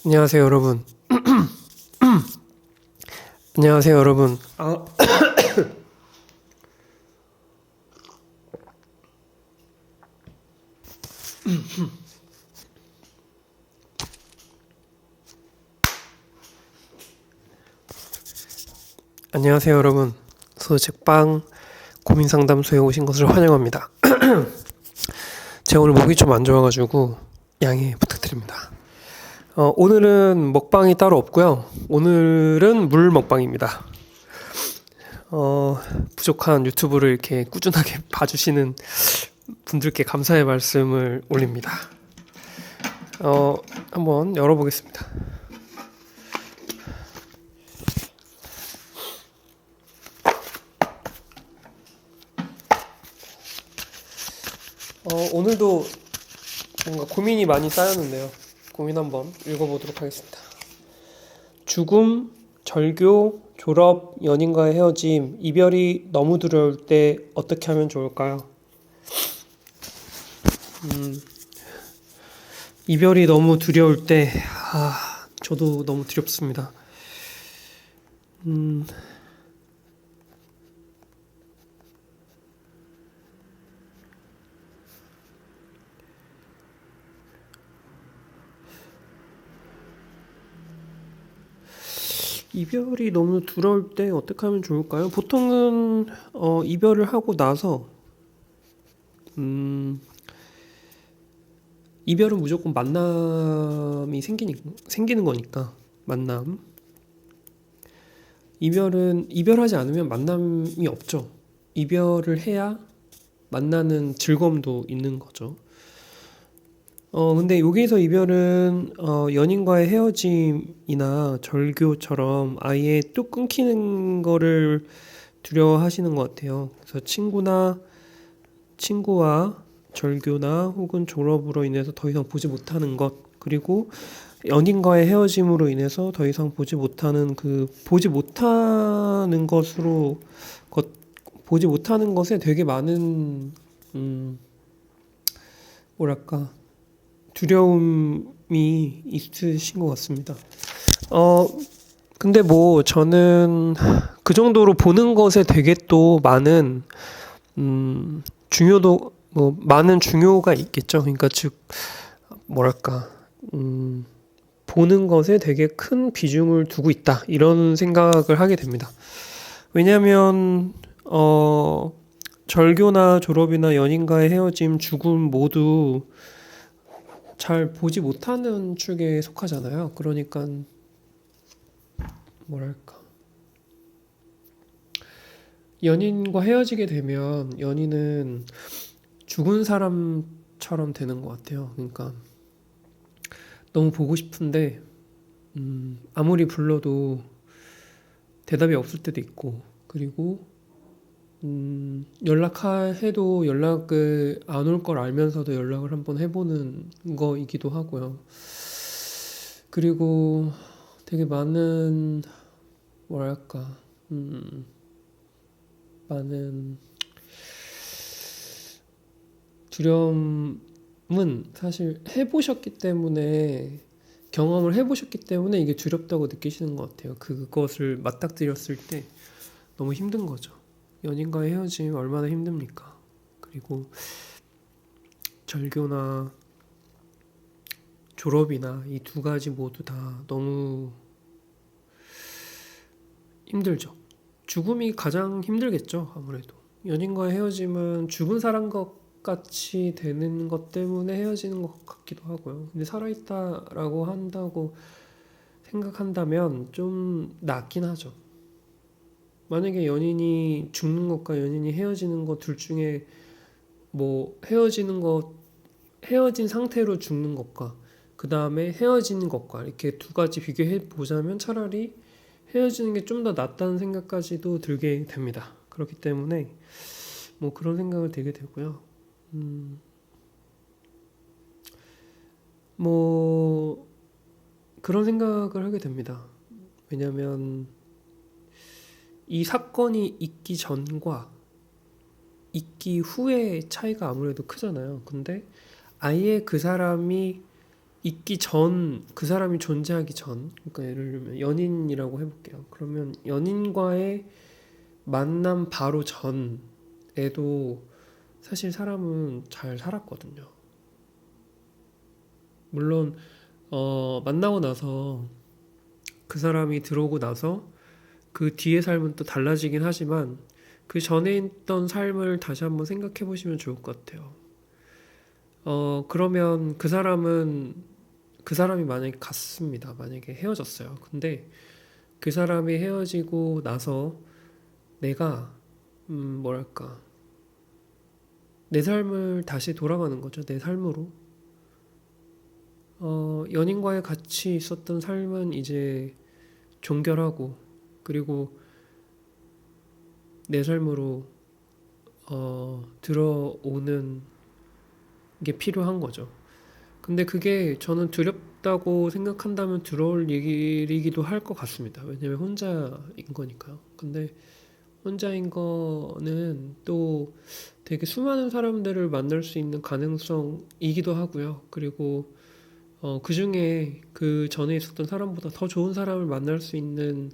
안녕하세요, 여러분. 안녕하세요, 여러분. 안녕하세요, 여러분. 소책방 고민상담소에 오신 것을 환영합니다. 제가 오늘 목이 좀 안 좋아가지고 양해 부탁드립니다. 오늘은 먹방이 따로 없고요. 오늘은 물 먹방입니다. 부족한 유튜브를 이렇게 꾸준하게 봐주시는 분들께 감사의 말씀을 올립니다. 한번 열어보겠습니다. 오늘도 뭔가 고민이 많이 쌓였는데요. 고민 한번 읽어보도록 하겠습니다. 죽음, 절교, 졸업, 연인과의 헤어짐, 이별이 너무 두려울 때 어떻게 하면 좋을까요? 이별이 너무 두려울 때, 저도 너무 두렵습니다. 이별이 너무 두려울 때 어떻게 하면 좋을까요? 보통은 이별을 하고 나서 이별은 무조건 만남이 생기는 거니까 만남. 이별하지 않으면 만남이 없죠. 이별을 해야 만나는 즐거움도 있는 거죠. 근데 여기서 이별은 연인과의 헤어짐이나 절교처럼 아예 뚝 끊기는 거를 두려워하시는 것 같아요. 그래서 친구와 절교나 혹은 졸업으로 인해서 더 이상 보지 못하는 것, 그리고 연인과의 헤어짐으로 인해서 더 이상 보지 못하는 보지 못하는 것에 되게 많은 뭐랄까 두려움이 있으신 것 같습니다. 근데 뭐 저는 그 정도로 보는 것에 되게 또 많은 많은 중요가 있겠죠. 그러니까 즉 뭐랄까 보는 것에 되게 큰 비중을 두고 있다, 이런 생각을 하게 됩니다. 왜냐하면 절교나 졸업이나 연인과의 헤어짐, 죽음 모두 잘 보지 못하는 축에 속하잖아요. 그러니까 뭐랄까 연인과 헤어지게 되면 연인은 죽은 사람처럼 되는 것 같아요. 그러니까 너무 보고 싶은데 아무리 불러도 대답이 없을 때도 있고, 그리고 연락해도 연락을 안 올 걸 알면서도 연락을 한번 해보는 거이기도 하고요. 그리고 되게 많은 뭐랄까 많은 두려움은 사실 경험을 해보셨기 때문에 이게 두렵다고 느끼시는 것 같아요. 그것을 맞닥뜨렸을 때 너무 힘든 거죠. 연인과의 헤어짐 얼마나 힘듭니까? 그리고 절교나 졸업이나 이 두 가지 모두 다 너무 힘들죠. 죽음이 가장 힘들겠죠, 아무래도. 연인과의 헤어짐은 죽은 사람 것 같이 되는 것 때문에 헤어지는 것 같기도 하고요. 근데 살아있다라고 한다고 생각한다면 좀 낫긴 하죠. 만약에 연인이 죽는 것과 연인이 헤어지는 것 둘 중에 뭐 헤어진 상태로 죽는 것과 그 다음에 헤어지는 것과 이렇게 두 가지 비교해 보자면 차라리 헤어지는 게 좀 더 낫다는 생각까지도 들게 됩니다. 그렇기 때문에 뭐 그런 생각을 되게 되고요. 뭐 그런 생각을 하게 됩니다. 왜냐면 이 사건이 있기 전과 있기 후의 차이가 아무래도 크잖아요. 근데 아예 그 사람이 있기 전, 그 사람이 존재하기 전, 그러니까 예를 들면 연인이라고 해볼게요. 그러면 연인과의 만남 바로 전에도 사실 사람은 잘 살았거든요. 물론 만나고 나서 그 사람이 들어오고 나서 그 뒤의 삶은 또 달라지긴 하지만 그 전에 있던 삶을 다시 한번 생각해 보시면 좋을 것 같아요. 그러면 그 사람이 만약에 갔습니다. 만약에 헤어졌어요. 근데 그 사람이 헤어지고 나서 내가 뭐랄까 내 삶을 다시 돌아가는 거죠. 내 삶으로. 연인과의 같이 있었던 삶은 이제 종결하고 그리고 내 삶으로 들어오는 게 필요한 거죠. 근데 그게 저는 두렵다고 생각한다면 들어올 일이기도 할 것 같습니다. 왜냐면 혼자인 거니까요. 근데 혼자인 거는 또 되게 수많은 사람들을 만날 수 있는 가능성이기도 하고요. 그리고 그 중에 그 전에 있었던 사람보다 더 좋은 사람을 만날 수 있는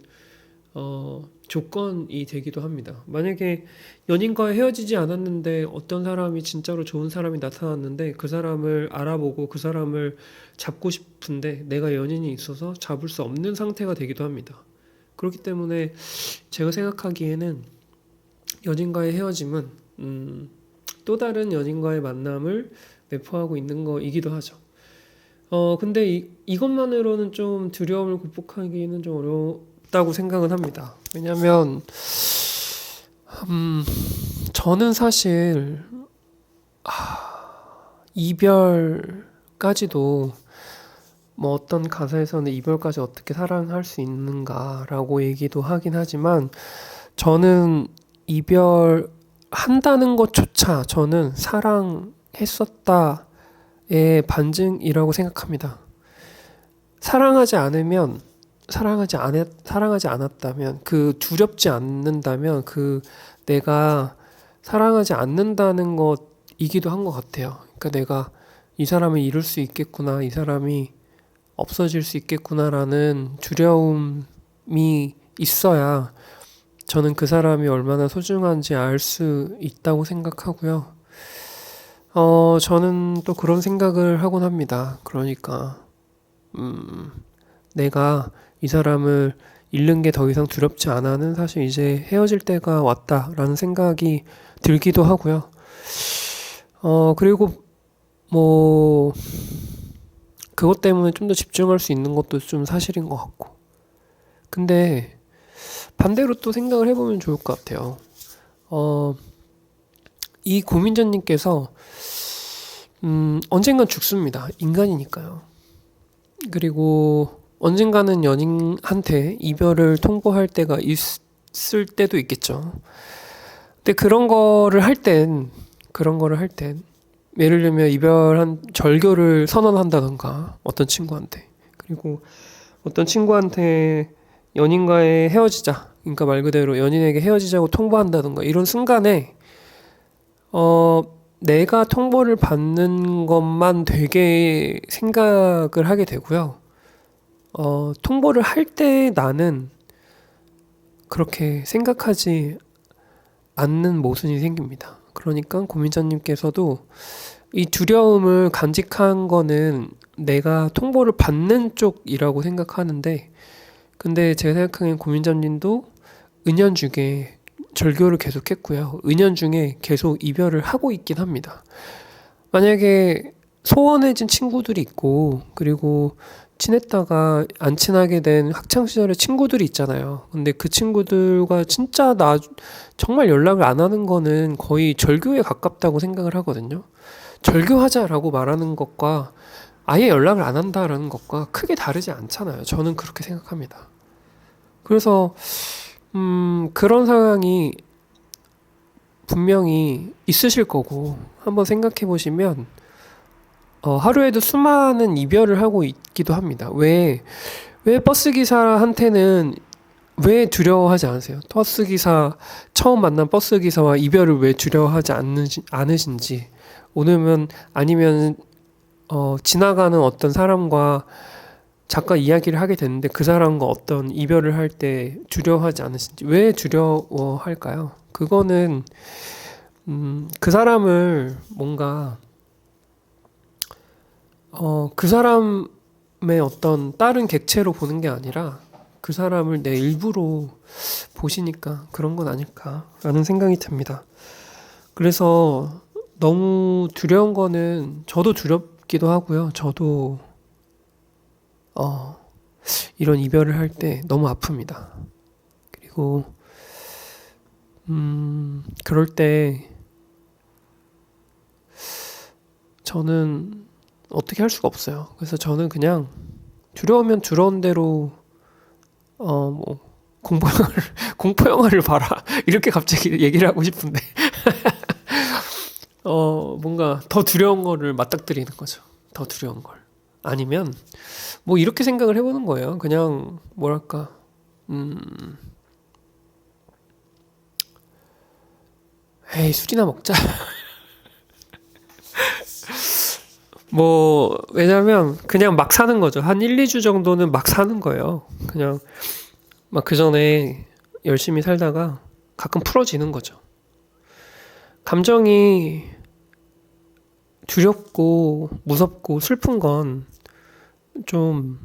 조건이 되기도 합니다. 만약에 연인과 헤어지지 않았는데 어떤 사람이 진짜로 좋은 사람이 나타났는데 그 사람을 알아보고 그 사람을 잡고 싶은데 내가 연인이 있어서 잡을 수 없는 상태가 되기도 합니다. 그렇기 때문에 제가 생각하기에는 연인과의 헤어짐은 또 다른 연인과의 만남을 내포하고 있는 거이기도 하죠. 근데 이것만으로는 좀 두려움을 극복하기는 좀 어렵다고 생각은 합니다. 왜냐면, 저는 사실, 이별까지도, 뭐 어떤 가사에서는 이별까지 어떻게 사랑할 수 있는가라고 얘기도 하긴 하지만, 저는 이별한다는 것조차 저는 사랑했었다의 반증이라고 생각합니다. 사랑하지 않으면 사랑하지 않았다면 그 두렵지 않는다면 그 내가 사랑하지 않는다는 것이기도 한 것 같아요. 그러니까 내가 이 사람을 잃을 수 있겠구나, 이 사람이 없어질 수 있겠구나라는 두려움이 있어야 저는 그 사람이 얼마나 소중한지 알 수 있다고 생각하고요. 저는 또 그런 생각을 하곤 합니다. 그러니까, 내가 이 사람을 잃는 게 더 이상 두렵지 않아는 사실 이제 헤어질 때가 왔다라는 생각이 들기도 하고요. 그리고 뭐, 그것 때문에 좀 더 집중할 수 있는 것도 좀 사실인 것 같고. 근데 반대로 또 생각을 해보면 좋을 것 같아요. 이 고민자님께서 언젠간 죽습니다. 인간이니까요. 그리고 언젠가는 연인한테 이별을 통보할 때가 있을 때도 있겠죠. 근데 그런 거를 할 땐, 예를 들면 이별한 절교를 선언한다던가, 어떤 친구한테. 그리고 어떤 친구한테 연인과의 헤어지자. 그러니까 말 그대로 연인에게 헤어지자고 통보한다던가, 이런 순간에, 내가 통보를 받는 것만 되게 생각을 하게 되고요. 통보를 할 때 나는 그렇게 생각하지 않는 모순이 생깁니다. 그러니까 고민자님께서도 이 두려움을 간직한 거는 내가 통보를 받는 쪽이라고 생각하는데, 근데 제가 생각하기엔 고민자님도 은연중에 절교를 계속했고요. 은연중에 계속 이별을 하고 있긴 합니다. 만약에 소원해진 친구들이 있고, 그리고 친했다가 안 친하게 된 학창시절의 친구들이 있잖아요. 근데 그 친구들과 진짜 정말 연락을 안 하는 거는 거의 절교에 가깝다고 생각을 하거든요. 절교하자라고 말하는 것과 아예 연락을 안 한다라는 것과 크게 다르지 않잖아요. 저는 그렇게 생각합니다. 그래서, 그런 상황이 분명히 있으실 거고, 한번 생각해 보시면, 하루에도 수많은 이별을 하고 있기도 합니다. 왜 버스기사한테는 왜 두려워하지 않으세요? 처음 만난 버스기사와 이별을 왜 두려워하지 않으신지, 아니면 지나가는 어떤 사람과 잠깐 이야기를 하게 됐는데 그 사람과 어떤 이별을 할 때 두려워하지 않으신지. 왜 두려워할까요? 그거는 그 사람을 뭔가 그 사람의 어떤 다른 객체로 보는 게 아니라 그 사람을 내 일부로 보시니까 그런 건 아닐까라는 생각이 듭니다. 그래서 너무 두려운 거는 저도 두렵기도 하고요. 저도 어, 이런 이별을 할 때 너무 아픕니다. 그리고 그럴 때 저는 어떻게 할 수가 없어요. 그래서 저는 그냥 두려우면 두려운 대로 뭐 공포 영화를 공포 영화를 봐라 이렇게 갑자기 얘기를 하고 싶은데 뭔가 더 두려운 거를 맞닥뜨리는 거죠. 더 두려운 걸. 아니면 뭐 이렇게 생각을 해보는 거예요. 그냥 뭐랄까 에이 술이나 먹자. 뭐 왜냐면 그냥 막 사는 거죠. 한 1, 2주 정도는 막 사는 거예요. 그냥 막 그 전에 열심히 살다가 가끔 풀어지는 거죠. 감정이 두렵고 무섭고 슬픈 건 좀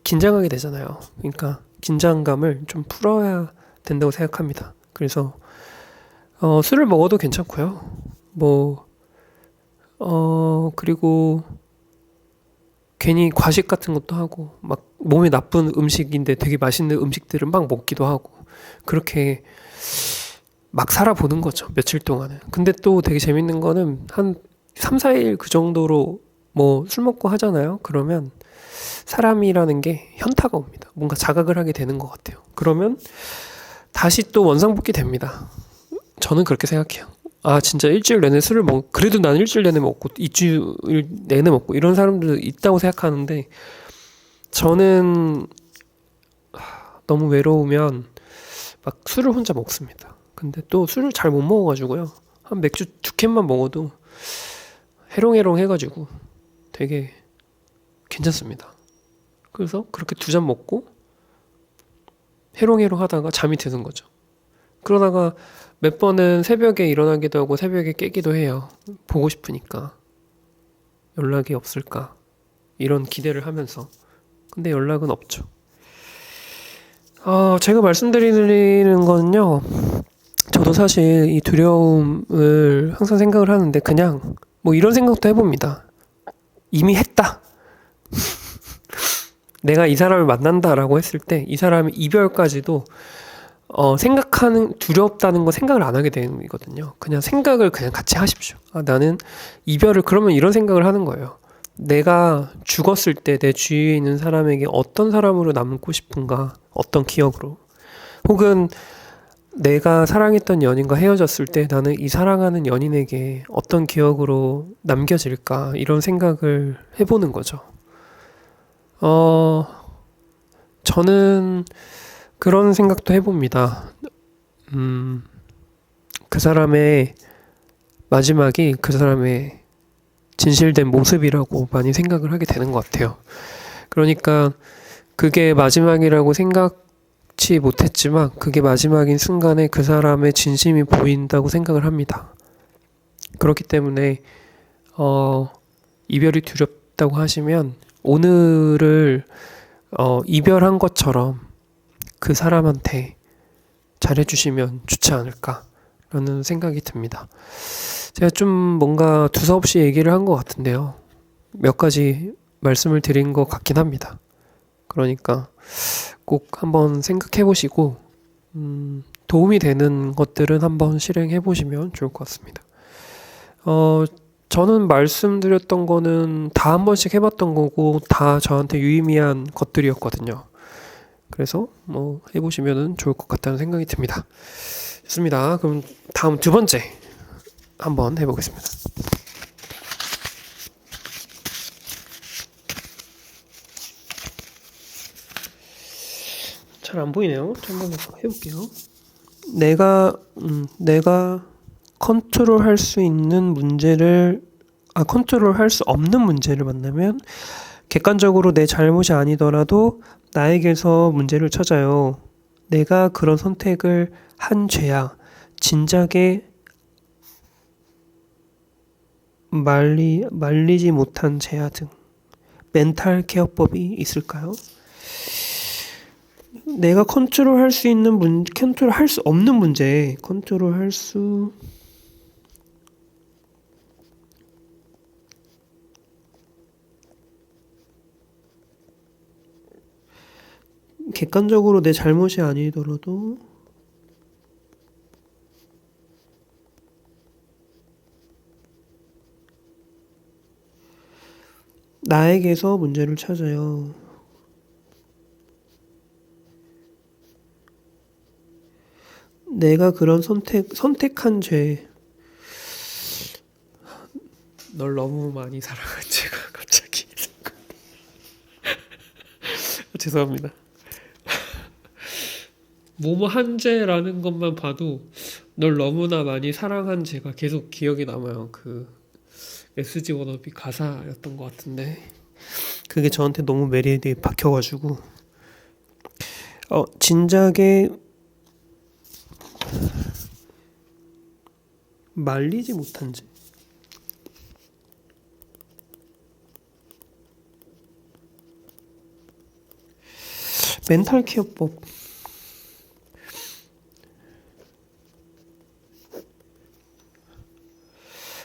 긴장하게 되잖아요. 그러니까 긴장감을 좀 풀어야 된다고 생각합니다. 그래서 술을 먹어도 괜찮고요. 뭐 그리고 괜히 과식 같은 것도 하고 막 몸에 나쁜 음식인데 되게 맛있는 음식들을 막 먹기도 하고 그렇게 막 살아보는 거죠. 며칠 동안은. 근데 또 되게 재밌는 거는 한 3, 4일 그 정도로 뭐 술 먹고 하잖아요. 그러면 사람이라는 게 현타가 옵니다. 뭔가 자각을 하게 되는 것 같아요. 그러면 다시 또 원상복귀 됩니다. 저는 그렇게 생각해요. 아, 진짜 일주일 내내 술을 그래도 난 일주일 내내 먹고, 2주일 내내 먹고, 이런 사람들도 있다고 생각하는데, 저는 너무 외로우면 막 술을 혼자 먹습니다. 근데 또 술을 잘 못 먹어가지고요. 한 맥주 2캔만 먹어도 해롱해롱 해가지고 되게 괜찮습니다. 그래서 그렇게 2잔 먹고 해롱해롱 하다가 잠이 드는 거죠. 그러다가 몇 번은 새벽에 일어나기도 하고 새벽에 깨기도 해요. 보고 싶으니까. 연락이 없을까. 이런 기대를 하면서. 근데 연락은 없죠. 제가 말씀드리는 거는요. 저도 사실 이 두려움을 항상 생각을 하는데 그냥 뭐 이런 생각도 해봅니다. 이미 했다. 내가 이 사람을 만난다라고 했을 때 이 사람의 이별까지도 생각하는 두렵다는 거 생각을 안 하게 되는 거거든요. 그냥 생각을 그냥 같이 하십시오. 나는 이별을 그러면 이런 생각을 하는 거예요. 내가 죽었을 때 내 주위에 있는 사람에게 어떤 사람으로 남고 싶은가, 어떤 기억으로, 혹은 내가 사랑했던 연인과 헤어졌을 때 나는 이 사랑하는 연인에게 어떤 기억으로 남겨질까 이런 생각을 해보는 거죠. 저는 그런 생각도 해봅니다. 그 사람의 마지막이 그 사람의 진실된 모습이라고 많이 생각을 하게 되는 것 같아요. 그러니까 그게 마지막이라고 생각치 못했지만 그게 마지막인 순간에 그 사람의 진심이 보인다고 생각을 합니다. 그렇기 때문에 이별이 두렵다고 하시면 오늘을 이별한 것처럼 그 사람한테 잘해주시면 좋지 않을까라는 생각이 듭니다. 제가 좀 뭔가 두서없이 얘기를 한 것 같은데요. 몇 가지 말씀을 드린 것 같긴 합니다. 그러니까 꼭 한번 생각해 보시고 도움이 되는 것들은 한번 실행해 보시면 좋을 것 같습니다. 저는 말씀드렸던 거는 다 한 번씩 해봤던 거고 다 저한테 유의미한 것들이었거든요. 그래서 뭐 해보시면 좋을 것 같다는 생각이 듭니다. 좋습니다. 그럼 다음 2번째 한번 해보겠습니다. 잘 안 보이네요. 한번 해볼게요. 내가 컨트롤할 수 있는 문제를 컨트롤할 수 없는 문제를 만나면 객관적으로 내 잘못이 아니더라도 나에게서 문제를 찾아요. 내가 그런 선택을 한 죄야. 진작에 말리지 못한 죄야 등. 멘탈 케어법이 있을까요? 내가 컨트롤할 수 없는 문제, 객관적으로 내 잘못이 아니더라도 나에게서 문제를 찾아요. 내가 그런 선택한 죄. 널 너무 많이 사랑한 죄가 갑자기 죄송합니다. 뭐뭐 한 죄라는 것만 봐도 널 너무나 많이 사랑한 죄가 계속 기억이 남아요. 그 SG 워너비 가사였던 것 같은데 그게 저한테 너무 매력이 박혀가지고 진작에 말리지 못한 죄. 멘탈 케어법.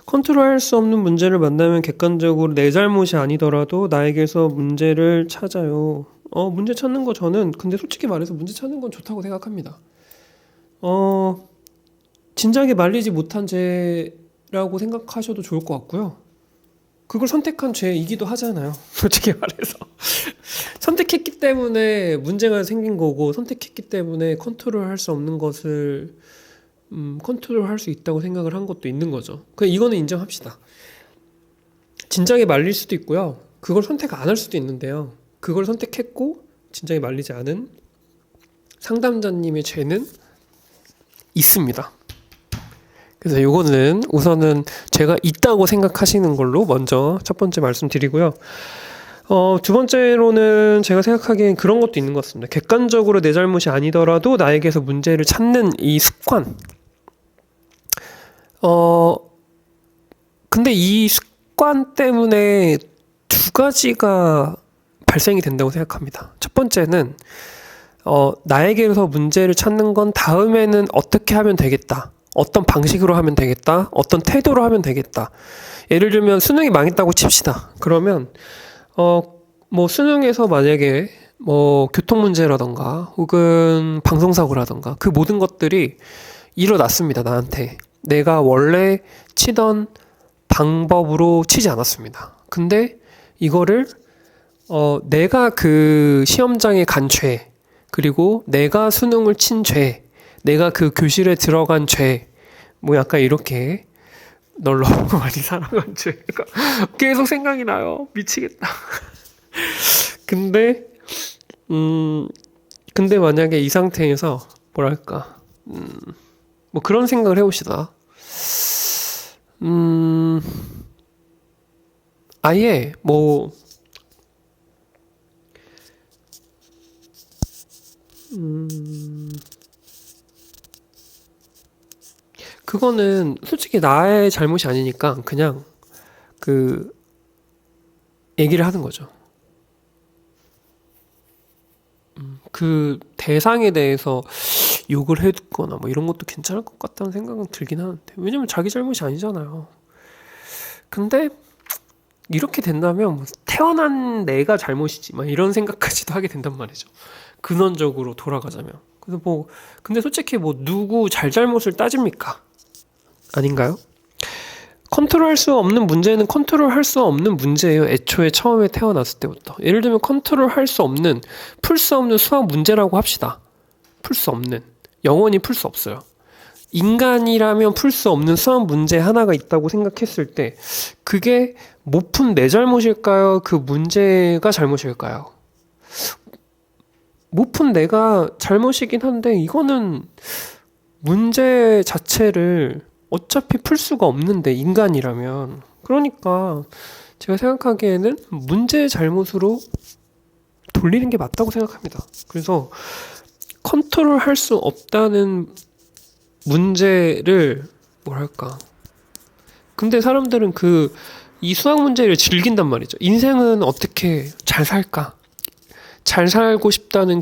컨트롤할 수 없는 문제를 만나면 객관적으로 내 잘못이 아니더라도 나에게서 문제를 찾아요. 문제 찾는 거 저는 근데 솔직히 말해서 문제 찾는 건 좋다고 생각합니다. 진작에 말리지 못한 죄라고 생각하셔도 좋을 것 같고요. 그걸 선택한 죄이기도 하잖아요. 솔직히 말해서. 선택했기 때문에 문제가 생긴 거고 선택했기 때문에 컨트롤할 수 없는 것을 컨트롤할 수 있다고 생각을 한 것도 있는 거죠. 이거는 인정합시다. 진작에 말릴 수도 있고요. 그걸 선택 안 할 수도 있는데요. 그걸 선택했고 진작에 말리지 않은 상담자님의 죄는 있습니다. 그래서 이거는 우선은 제가 있다고 생각하시는 걸로 먼저 첫 번째 말씀드리고요. 두 번째로는 제가 생각하기엔 그런 것도 있는 것 같습니다. 객관적으로 내 잘못이 아니더라도 나에게서 문제를 찾는 이 습관. 근데 이 습관 때문에 두 가지가 발생이 된다고 생각합니다. 첫 번째는 나에게서 문제를 찾는 건 다음에는 어떻게 하면 되겠다. 어떤 방식으로 하면 되겠다. 어떤 태도로 하면 되겠다. 예를 들면 수능이 망했다고 칩시다. 그러면 뭐 수능에서 만약에 뭐 교통 문제라던가 혹은 방송사고라던가 그 모든 것들이 일어났습니다. 나한테. 내가 원래 치던 방법으로 치지 않았습니다. 근데 이거를 내가 그 시험장에 간 죄, 그리고 내가 수능을 친 죄, 내가 그 교실에 들어간 죄, 뭐 약간 이렇게 널 너무 많이 사랑한 죄가 계속 생각이 나요. 미치겠다. 근데 만약에 이 상태에서 뭐랄까 뭐 그런 생각을 해봅시다. 아예 뭐 그거는 솔직히 나의 잘못이 아니니까 그냥 그 얘기를 하는 거죠. 그 대상에 대해서 욕을 해두거나 뭐 이런 것도 괜찮을 것 같다는 생각은 들긴 하는데 왜냐면 자기 잘못이 아니잖아요. 근데 이렇게 된다면 뭐 태어난 내가 잘못이지 막 이런 생각까지도 하게 된단 말이죠. 근원적으로 돌아가자면. 그래서 뭐 근데 솔직히 뭐 누구 잘잘못을 따집니까? 아닌가요? 컨트롤할 수 없는 문제는 컨트롤할 수 없는 문제예요. 애초에 처음에 태어났을 때부터. 예를 들면 컨트롤할 수 없는, 풀 수 없는 수학 문제라고 합시다. 풀 수 없는. 영원히 풀 수 없어요. 인간이라면 풀 수 없는 수학 문제 하나가 있다고 생각했을 때 그게 못 푼 내 잘못일까요? 그 문제가 잘못일까요? 못 푼 내가 잘못이긴 한데 이거는 문제 자체를 어차피 풀 수가 없는데 인간이라면 그러니까 제가 생각하기에는 문제의 잘못으로 돌리는 게 맞다고 생각합니다. 그래서 컨트롤 할 수 없다는 문제를 뭐랄까. 근데 사람들은 이 수학 문제를 즐긴단 말이죠. 인생은 어떻게 잘 살까? 잘 살고 싶다는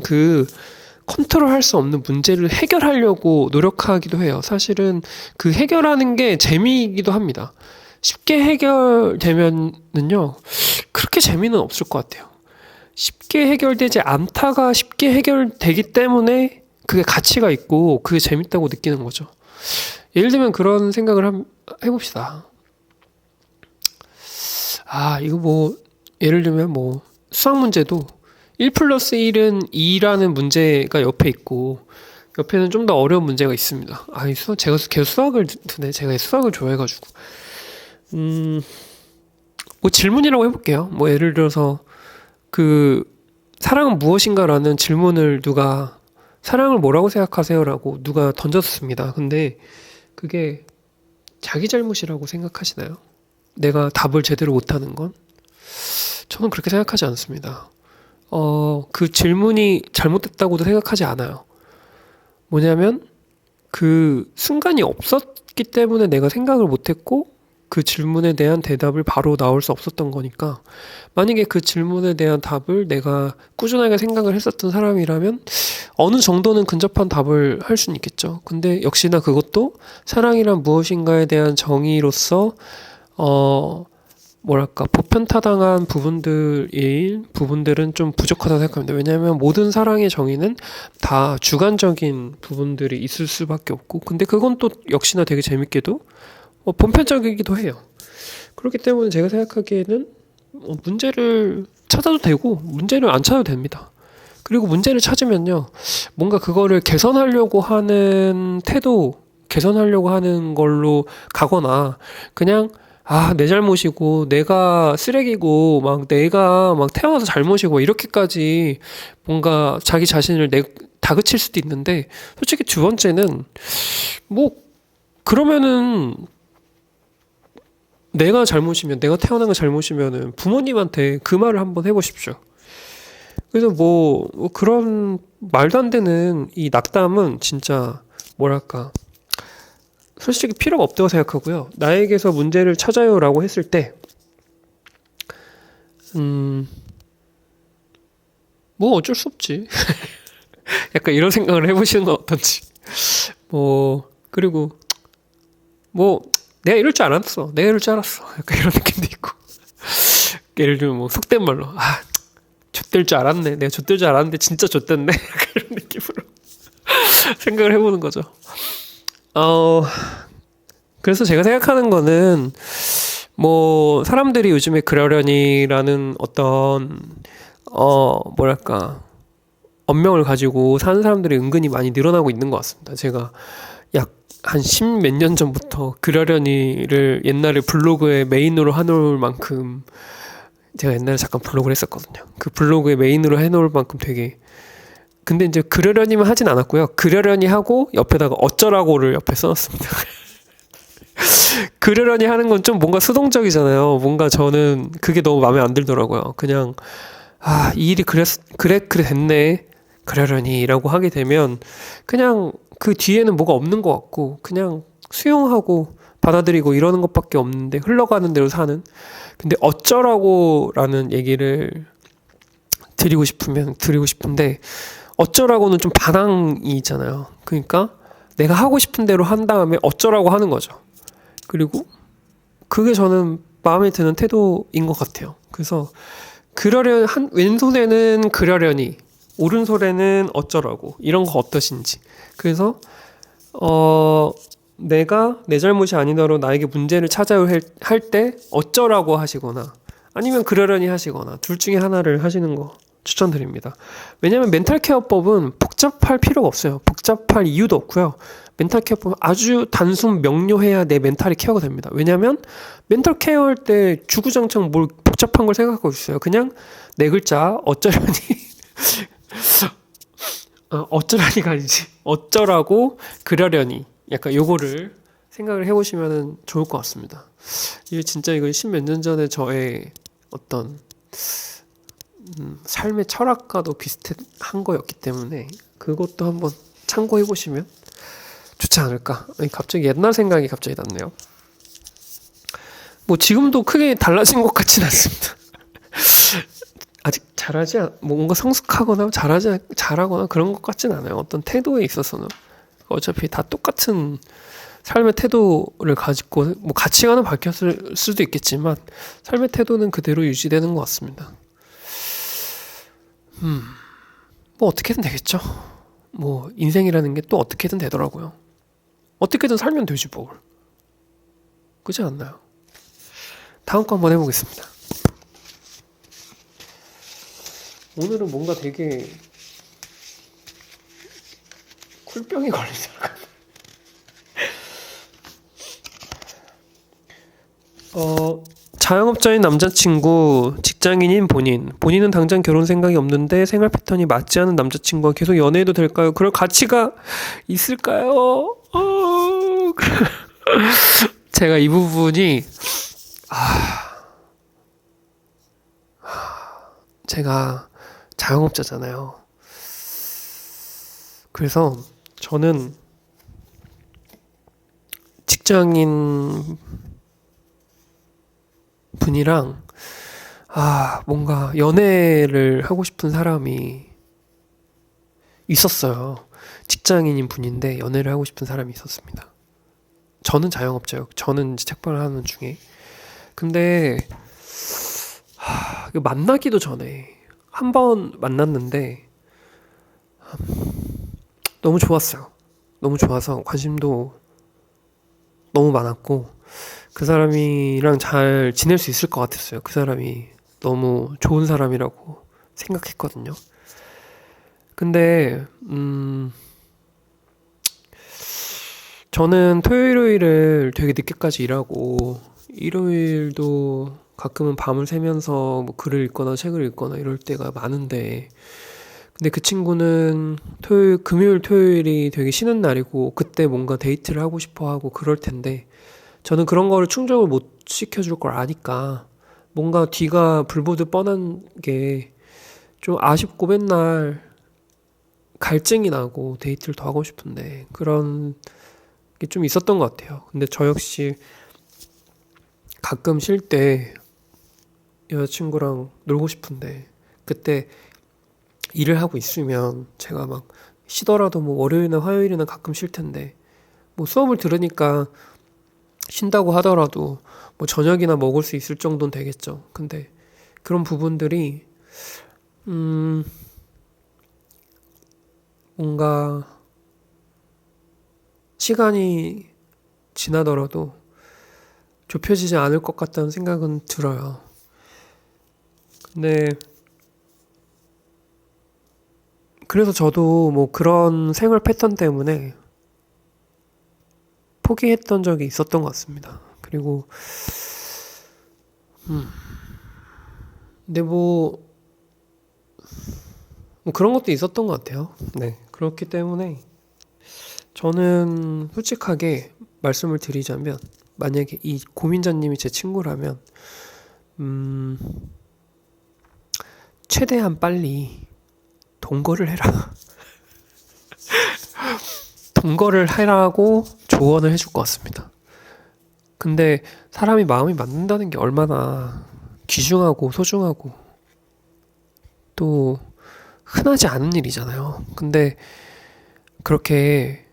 컨트롤 할 수 없는 문제를 해결하려고 노력하기도 해요. 사실은 그 해결하는 게 재미이기도 합니다. 쉽게 해결되면은요, 그렇게 재미는 없을 것 같아요. 쉽게 해결되지 않다가 쉽게 해결되기 때문에 그게 가치가 있고 그게 재밌다고 느끼는 거죠. 예를 들면 그런 생각을 해봅시다. 이거 예를 들면 수학 문제도 1 플러스 1은 2라는 문제가 옆에 있고, 옆에는 좀 더 어려운 문제가 있습니다. 제가 계속 수학을 드네. 제가 수학을 좋아해가지고. 질문이라고 해볼게요. 예를 들어서, 사랑은 무엇인가라는 질문을 사랑을 뭐라고 생각하세요라고 누가 던졌습니다. 근데 그게 자기 잘못이라고 생각하시나요? 내가 답을 제대로 못하는 건? 저는 그렇게 생각하지 않습니다. 그 질문이 잘못됐다고도 생각하지 않아요. 뭐냐면, 그 순간이 없었기 때문에 내가 생각을 못했고, 그 질문에 대한 대답을 바로 나올 수 없었던 거니까, 만약에 그 질문에 대한 답을 내가 꾸준하게 생각을 했었던 사람이라면, 어느 정도는 근접한 답을 할 수는 있겠죠. 근데 역시나 그것도 사랑이란 무엇인가에 대한 정의로서, 보편타당한 부분들은 좀 부족하다고 생각합니다. 왜냐하면 모든 사랑의 정의는 다 주관적인 부분들이 있을 수밖에 없고, 근데 그건 또 역시나 되게 재밌게도 보편적이기도 해요. 그렇기 때문에 제가 생각하기에는 문제를 찾아도 되고 문제를 안 찾아도 됩니다. 그리고 문제를 찾으면요, 뭔가 그거를 개선하려고 하는 개선하려고 하는 걸로 가거나, 그냥 내 잘못이고, 내가 쓰레기고, 내가 태어나서 잘못이고, 이렇게까지 뭔가 자기 자신을 다그칠 수도 있는데, 솔직히 두 번째는, 그러면은, 내가 태어난 거 잘못이면은 부모님한테 그 말을 한번 해보십시오. 그래서 그런 말도 안 되는 이 낙담은 진짜, 솔직히 필요가 없다고 생각하고요. 나에게서 문제를 찾아요라고 했을 때, 어쩔 수 없지. 약간 이런 생각을 해보시는 건 어떤지. 그리고, 내가 이럴 줄 알았어. 내가 이럴 줄 알았어. 약간 이런 느낌도 있고. 예를 들면 속된 말로, 좆될 줄 알았네. 내가 좆될 줄 알았는데 진짜 좆됐네. 약간 이런 느낌으로 생각을 해보는 거죠. 그래서 제가 생각하는 거는, 사람들이 요즘에 그러려니라는 어떤, 언명을 가지고 사는 사람들이 은근히 많이 늘어나고 있는 것 같습니다. 제가 약 한 10 몇 년 전부터 그러려니를 옛날에 블로그에 메인으로 해놓을 만큼, 제가 옛날에 잠깐 블로그를 했었거든요. 그 블로그에 메인으로 해놓을 만큼 근데 이제 그러려니만 하진 않았고요. 그러려니 하고 옆에다가 어쩌라고를 옆에 써놨습니다. 그러려니 하는 건 좀 뭔가 수동적이잖아요. 뭔가 저는 그게 너무 마음에 안 들더라고요. 그냥 이 일이 그래 됐네. 그러려니라고 하게 되면 그냥 그 뒤에는 뭐가 없는 것 같고, 그냥 수용하고 받아들이고 이러는 것밖에 없는데, 흘러가는 대로 사는. 근데 어쩌라고라는 얘기를 드리고 싶은데, 어쩌라고는 좀 반항이 있잖아요. 그러니까 내가 하고 싶은 대로 한 다음에 어쩌라고 하는 거죠. 그리고 그게 저는 마음에 드는 태도인 것 같아요. 그래서 왼손에는 그러려니, 오른손에는 어쩌라고, 이런 거 어떠신지. 그래서 내가 내 잘못이 아니더라도 나에게 문제를 찾아야 할 때 어쩌라고 하시거나, 아니면 그러려니 하시거나, 둘 중에 하나를 하시는 거 추천드립니다. 왜냐면 멘탈 케어법은 복잡할 필요가 없어요. 복잡할 이유도 없고요. 멘탈 케어법은 아주 단순 명료해야 내 멘탈이 케어가 됩니다. 왜냐면 멘탈 케어할 때 주구장창 뭘 복잡한 걸 생각하고 있어요. 그냥 네 글자 어쩌려니 어쩌라니가 아니지, 어쩌라고 그러려니, 약간 요거를 생각을 해보시면 좋을 것 같습니다. 이게 진짜 이거 십몇 년 전에 저의 어떤 삶의 철학과도 비슷한 거였기 때문에 그것도 한번 참고해 보시면 좋지 않을까. 아니, 갑자기 옛날 생각이 갑자기 났네요. 뭐 지금도 크게 달라진 것 같진 않습니다. 아직 뭔가 성숙하거나 잘하거나 그런 것 같진 않아요. 어떤 태도에 있어서는 어차피 다 똑같은 삶의 태도를 가지고 뭐 가치관은 바뀌었을 수도 있겠지만 삶의 태도는 그대로 유지되는 것 같습니다. 뭐 어떻게든 되겠죠. 뭐 인생이라는 게 또 어떻게든 되더라고요. 어떻게든 살면 되지 뭘. 그렇지 않나요? 다음 거 한번 해보겠습니다. 오늘은 뭔가 되게 쿨병이 걸리지 않을까. 자영업자인 남자친구, 직장인인 본인은 당장 결혼 생각이 없는데 생활 패턴이 맞지 않은 남자친구와 계속 연애해도 될까요? 그럴 가치가 있을까요? 제가 이 부분이 제가 자영업자잖아요. 그래서 저는 직장인 분이랑 뭔가 연애를 하고 싶은 사람이 있었어요. 직장인인 분인데 연애를 하고 싶은 사람이 있었습니다. 저는 자영업자요. 저는 이제 책방을 하는 중에. 근데 만나기도 전에 한 번 만났는데 너무 좋았어요. 너무 좋아서 관심도 너무 많았고 그 사람이랑 잘 지낼 수 있을 것 같았어요. 그 사람이 너무 좋은 사람이라고 생각했거든요. 근데 저는 토요일을 되게 늦게까지 일하고 일요일도 가끔은 밤을 새면서 뭐 글을 읽거나 책을 읽거나 이럴 때가 많은데 근데 그 친구는 금요일 토요일이 되게 쉬는 날이고 그때 뭔가 데이트를 하고 싶어 하고 그럴 텐데 저는 그런 거를 충족을 못 시켜줄 걸 아니까 뭔가 뒤가 불보듯 뻔한 게 좀 아쉽고 맨날 갈증이 나고 데이트를 더 하고 싶은데 그런 게 좀 있었던 것 같아요. 근데 저 역시 가끔 쉴 때 여자친구랑 놀고 싶은데 그때 일을 하고 있으면 제가 막 쉬더라도 뭐 월요일이나 화요일이나 가끔 쉴 텐데 뭐 수업을 들으니까 쉰다고 하더라도 뭐 저녁이나 먹을 수 있을 정도는 되겠죠. 근데 그런 부분들이 뭔가 시간이 지나더라도 좁혀지지 않을 것 같다는 생각은 들어요. 근데 그래서 저도 뭐 그런 생활 패턴 때문에 포기했던 적이 있었던 것 같습니다. 그리고 근데 뭐 그런 것도 있었던 것 같아요. 네, 그렇기 때문에 저는 솔직하게 말씀을 드리자면 만약에 이 고민자님이 제 친구라면 최대한 빨리 동거를 해라. 동거를 하라고 조언을 해줄 것 같습니다. 근데 사람이 마음이 맞는다는 게 얼마나 귀중하고 소중하고 또 흔하지 않은 일이잖아요. 근데 그렇게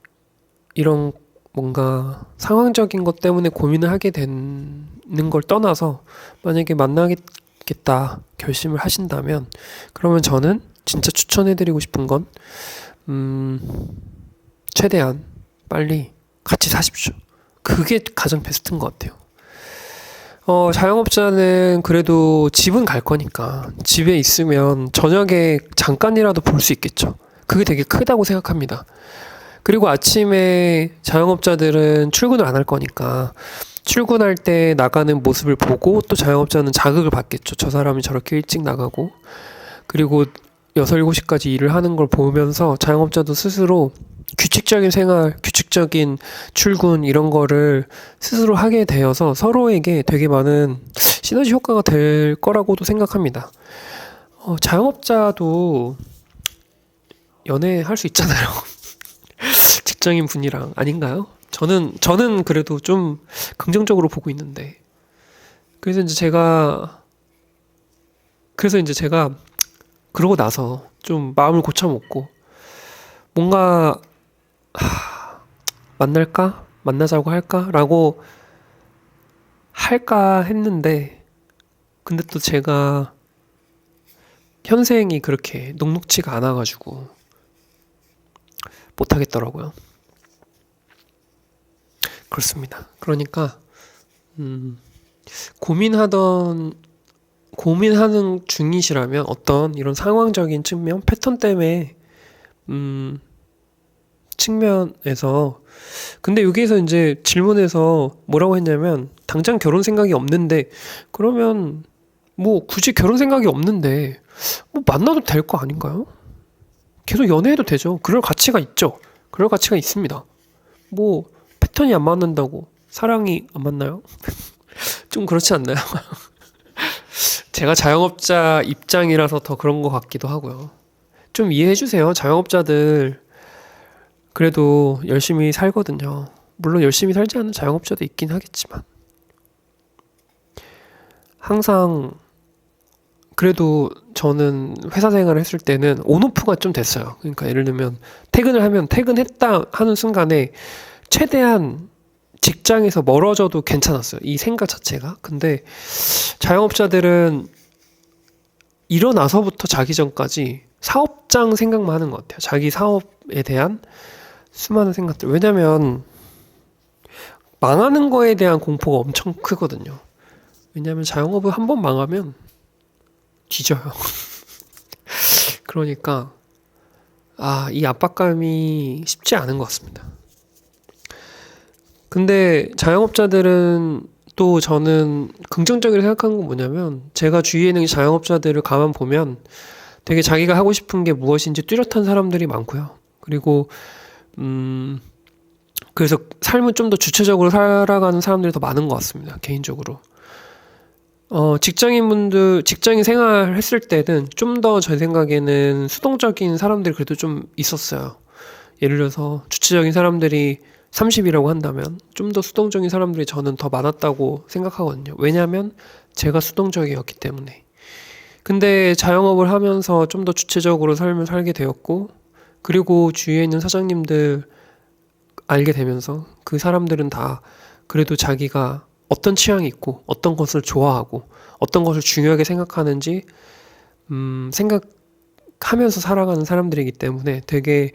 이런 뭔가 상황적인 것 때문에 고민을 하게 되는 걸 떠나서 만약에 만나겠다 결심을 하신다면 그러면 저는 진짜 추천해드리고 싶은 건 최대한 빨리 같이 사십시오. 그게 가장 베스트인 것 같아요. 자영업자는 그래도 집은 갈 거니까 집에 있으면 저녁에 잠깐이라도 볼 수 있겠죠. 그게 되게 크다고 생각합니다. 그리고 아침에 자영업자들은 출근을 안 할 거니까 출근할 때 나가는 모습을 보고 또 자영업자는 자극을 받겠죠. 저 사람이 저렇게 일찍 나가고 그리고 6, 7시까지 일을 하는 걸 보면서 자영업자도 스스로 규칙적인 생활, 규칙적인 출근 이런 거를 스스로 하게 되어서 서로에게 되게 많은 시너지 효과가 될 거라고도 생각합니다. 자영업자도 연애할 수 있잖아요. 직장인 분이랑 아닌가요? 저는 그래도 좀 긍정적으로 보고 있는데. 그래서 이제 제가 그러고 나서 좀 마음을 고쳐먹고 뭔가 만날까? 만나자고 할까? 라고 할까 했는데 근데 또 제가 현생이 그렇게 녹록치가 않아가지고 못하겠더라고요. 그렇습니다. 그러니까 고민하는 중이시라면 어떤 이런 상황적인 측면, 패턴 때문에 측면에서 근데 여기에서 이제 질문에서 뭐라고 했냐면 당장 결혼 생각이 없는데 그러면 뭐 굳이 결혼 생각이 없는데 뭐 만나도 될 거 아닌가요? 계속 연애해도 되죠. 그럴 가치가 있죠. 그럴 가치가 있습니다. 뭐 패턴이 안 맞는다고 사랑이 안 맞나요? 좀 그렇지 않나요? 제가 자영업자 입장이라서 더 그런 것 같기도 하고요. 좀 이해해 주세요. 자영업자들 그래도 열심히 살거든요. 물론 열심히 살지 않는 자영업자도 있긴 하겠지만 항상 그래도 저는 회사 생활을 했을 때는 온오프가 좀 됐어요. 그러니까 예를 들면 퇴근을 하면 퇴근했다 하는 순간에 최대한 직장에서 멀어져도 괜찮았어요. 이 생각 자체가. 근데 자영업자들은 일어나서부터 자기 전까지 사업장 생각만 하는 것 같아요. 자기 사업에 대한 수많은 생각들. 왜냐면 망하는 거에 대한 공포가 엄청 크거든요. 왜냐면 자영업을 한번 망하면 뒤져요. 그러니까 이 압박감이 쉽지 않은 것 같습니다. 근데 자영업자들은 또 저는 긍정적으로 생각하는 건 뭐냐면 제가 주위에 있는 자영업자들을 가만 보면 되게 자기가 하고 싶은 게 무엇인지 뚜렷한 사람들이 많고요. 그리고 그래서 삶을 좀 더 주체적으로 살아가는 사람들이 더 많은 것 같습니다. 개인적으로. 직장인 생활 했을 때는 좀 더 제 생각에는 수동적인 사람들이 그래도 좀 있었어요. 예를 들어서 주체적인 사람들이 30이라고 한다면 좀 더 수동적인 사람들이 저는 더 많았다고 생각하거든요. 왜냐하면 제가 수동적이었기 때문에. 근데 자영업을 하면서 좀 더 주체적으로 삶을 살게 되었고, 그리고 주위에 있는 사장님들 알게 되면서 그 사람들은 다 그래도 자기가 어떤 취향이 있고, 어떤 것을 좋아하고, 어떤 것을 중요하게 생각하는지, 생각하면서 살아가는 사람들이기 때문에 되게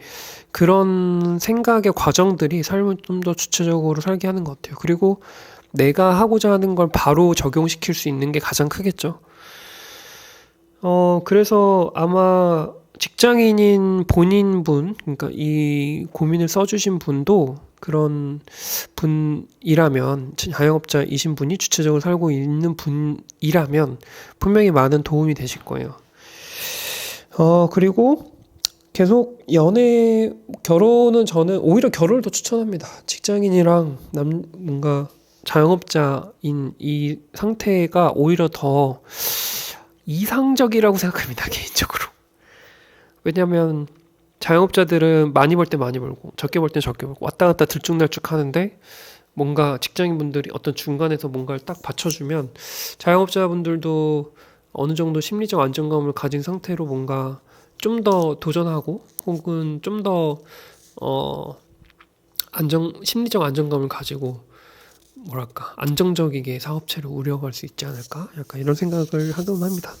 그런 생각의 과정들이 삶을 좀 더 주체적으로 살게 하는 것 같아요. 그리고 내가 하고자 하는 걸 바로 적용시킬 수 있는 게 가장 크겠죠. 그래서 아마 직장인인 그러니까 이 고민을 써주신 분도 그런 분이라면, 자영업자이신 분이 주체적으로 살고 있는 분이라면 분명히 많은 도움이 되실 거예요. 그리고 계속 결혼은 저는 오히려 결혼을 더 추천합니다. 직장인이랑 뭔가 자영업자인 이 상태가 오히려 더 이상적이라고 생각합니다, 개인적으로. 왜냐면 자영업자들은 많이 벌 때 많이 벌고 적게 벌 때 적게 벌고 왔다 갔다 들쭉날쭉 하는데 뭔가 직장인분들이 어떤 중간에서 뭔가를 딱 받쳐주면 자영업자분들도 어느 정도 심리적 안정감을 가진 상태로 뭔가 좀 더 도전하고 혹은 좀 더 심리적 안정감을 가지고 뭐랄까 안정적이게 사업체를 운영할 수 있지 않을까? 약간 이런 생각을 하곤 합니다.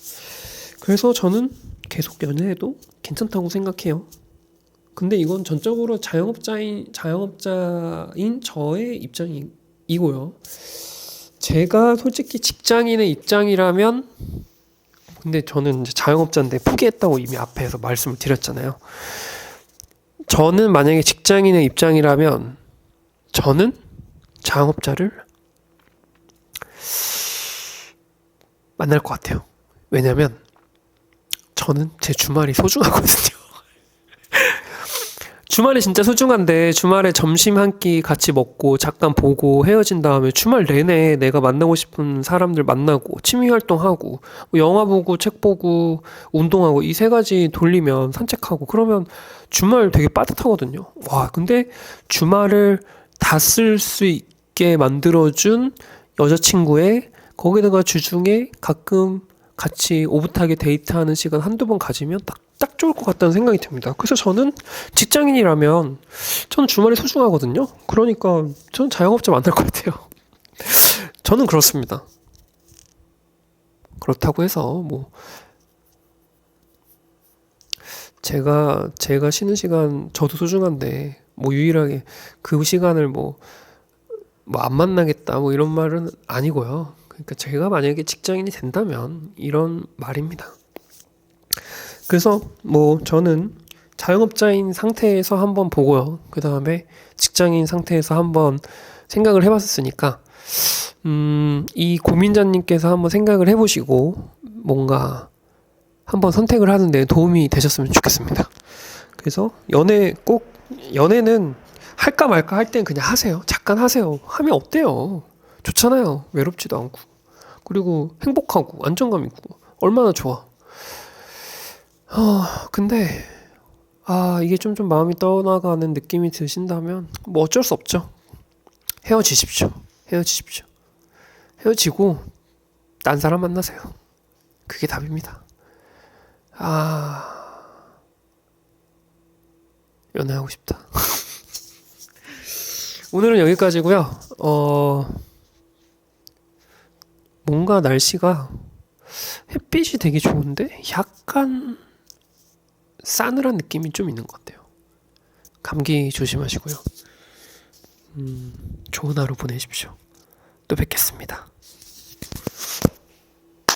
그래서 저는 계속 연애해도 괜찮다고 생각해요. 근데 이건 전적으로 자영업자인 저의 입장이고요. 제가 솔직히 직장인의 입장이라면, 근데 저는 이제 자영업자인데 포기했다고 이미 앞에서 말씀을 드렸잖아요. 저는 만약에 직장인의 입장이라면 저는 자영업자를 만날 것 같아요. 왜냐면 저는 제 주말이 소중하거든요. 주말이 진짜 소중한데 주말에 점심 한 끼 같이 먹고 잠깐 보고 헤어진 다음에 주말 내내 내가 만나고 싶은 사람들 만나고 취미 활동하고 뭐 영화 보고 책 보고 운동하고 이 세 가지 돌리면 산책하고 그러면 주말 되게 빠듯하거든요. 와, 근데 주말을 다 쓸 수 있게 만들어준 여자친구의 거기다가 주중에 가끔 같이 오붓하게 데이트하는 시간 한두 번 가지면 딱 좋을 것 같다는 생각이 듭니다. 그래서 저는 직장인이라면 저는 주말이 소중하거든요. 그러니까 저는 자영업자 만날 것 같아요. 저는 그렇습니다. 그렇다고 해서 뭐 제가 쉬는 시간 저도 소중한데 뭐 유일하게 그 시간을 뭐 안 만나겠다 뭐 이런 말은 아니고요. 그러니까 제가 만약에 직장인이 된다면 이런 말입니다. 그래서 뭐 저는 자영업자인 상태에서 한번 보고요. 그 다음에 직장인 상태에서 한번 생각을 해봤으니까 이 고민자님께서 한번 생각을 해보시고 뭔가 한번 선택을 하는데 도움이 되셨으면 좋겠습니다. 그래서 연애는 할까 말까 할 땐 그냥 하세요. 잠깐 하세요. 하면 어때요? 좋잖아요. 외롭지도 않고. 그리고 행복하고 안정감 있고 얼마나 좋아. 근데 이게 좀 마음이 떠나가는 느낌이 드신다면 뭐 어쩔 수 없죠. 헤어지십시오. 헤어지고 딴 사람 만나세요. 그게 답입니다. 연애하고 싶다. 오늘은 여기까지고요. 뭔가 날씨가 햇빛이 되게 좋은데 약간 싸늘한 느낌이 좀 있는 것 같아요. 감기 조심하시고요. 좋은 하루 보내십시오. 또 뵙겠습니다.